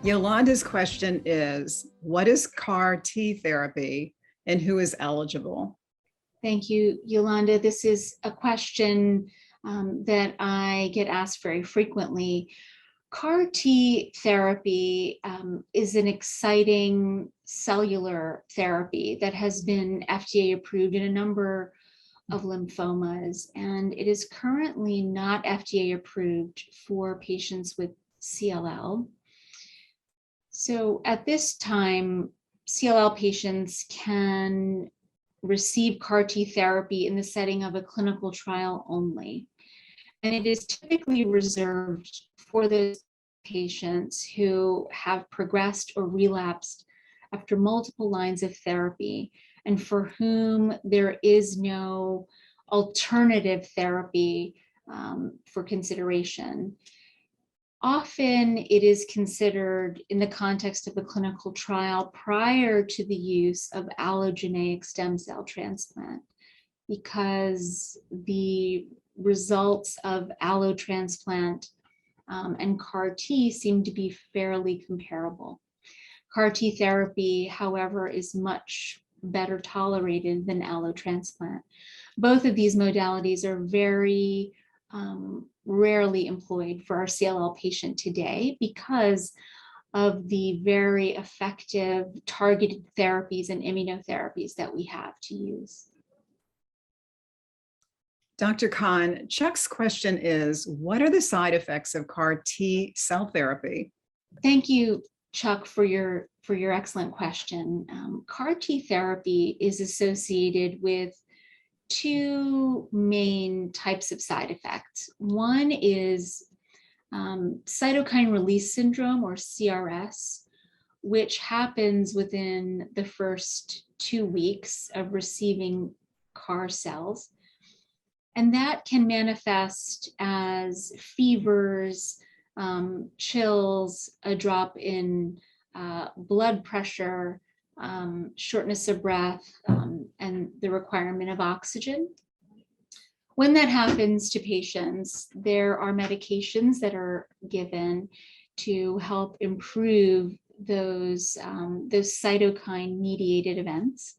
Yolanda's question is, what is CAR T therapy and who is eligible? Thank you, Yolanda. This is a question that I get asked very frequently. CAR T therapy is an exciting cellular therapy that has been FDA approved in a number of lymphomas, and it is currently not FDA approved for patients with CLL. So at this time, CLL patients can receive CAR T therapy in the setting of a clinical trial only. And it is typically reserved for those patients who have progressed or relapsed after multiple lines of therapy and for whom there is no alternative therapy for consideration. Often it is considered in the context of a clinical trial prior to the use of allogeneic stem cell transplant, because the results of allotransplant and CAR T seem to be fairly comparable. CAR T therapy, however, is much better tolerated than allotransplant. Both of these modalities are very rarely employed for our CLL patient today because of the very effective targeted therapies and immunotherapies that we have to use. Dr. Khan, Chuck's question is, what are the side effects of CAR T cell therapy? Thank you, Chuck, for your excellent question. CAR T therapy is associated with two main types of side effects. One is cytokine release syndrome, or CRS, which happens within the first 2 weeks of receiving CAR cells. And that can manifest as fevers, chills, a drop in blood pressure, shortness of breath, and the requirement of oxygen. When that happens to patients, there are medications that are given to help improve those cytokine-mediated events.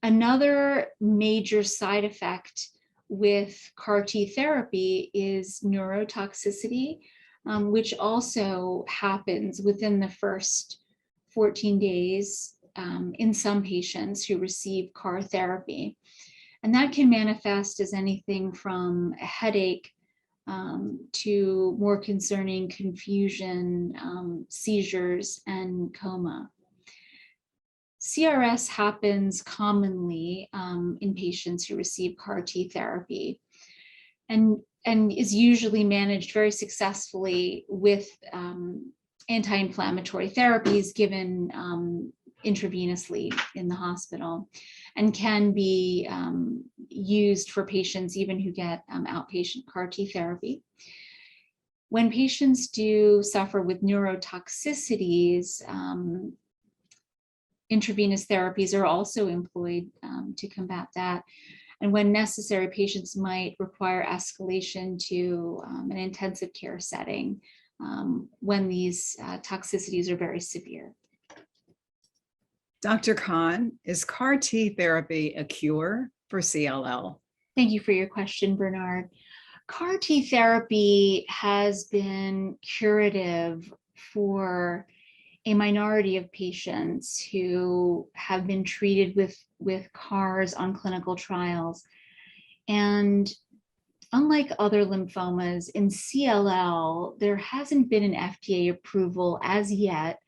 Another major side effect with CAR T therapy is neurotoxicity, which also happens within the first 14 days in some patients who receive CAR therapy. And that can manifest as anything from a headache to more concerning confusion, seizures, and coma. CRS happens commonly in patients who receive CAR T therapy and is usually managed very successfully with anti-inflammatory therapies given intravenously in the hospital, and can be used for patients even who get outpatient CAR T therapy. When patients do suffer with neurotoxicities, intravenous therapies are also employed to combat that. And when necessary, patients might require escalation to an intensive care setting when these toxicities are very severe. Dr. Khan, is CAR T therapy a cure for CLL? Thank you for your question, Bernard. CAR T therapy has been curative for a minority of patients who have been treated with CARs on clinical trials. And unlike other lymphomas, in CLL, there hasn't been an FDA approval as yet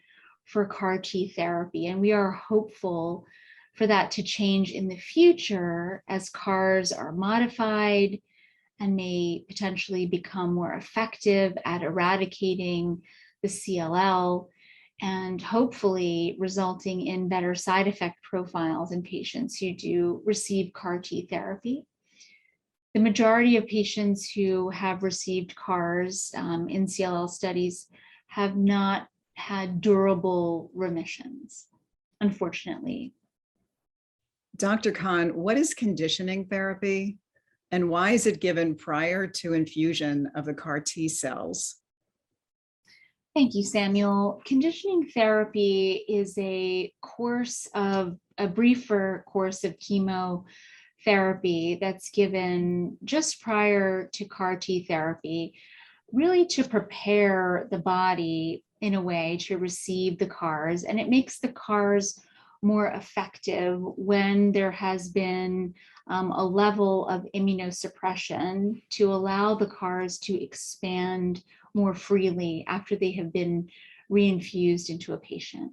for CAR T therapy. And we are hopeful for that to change in the future as CARs are modified and may potentially become more effective at eradicating the CLL, and hopefully resulting in better side effect profiles in patients who do receive CAR T therapy. The majority of patients who have received CARs in CLL studies have not had durable remissions, unfortunately. Dr. Khan, what is conditioning therapy and why is it given prior to infusion of the CAR T cells? Thank you, Samuel. Conditioning therapy is a briefer course of chemotherapy that's given just prior to CAR T therapy, really to prepare the body in a way to receive the CARs. And it makes the CARs more effective when there has been a level of immunosuppression to allow the CARs to expand more freely after they have been reinfused into a patient.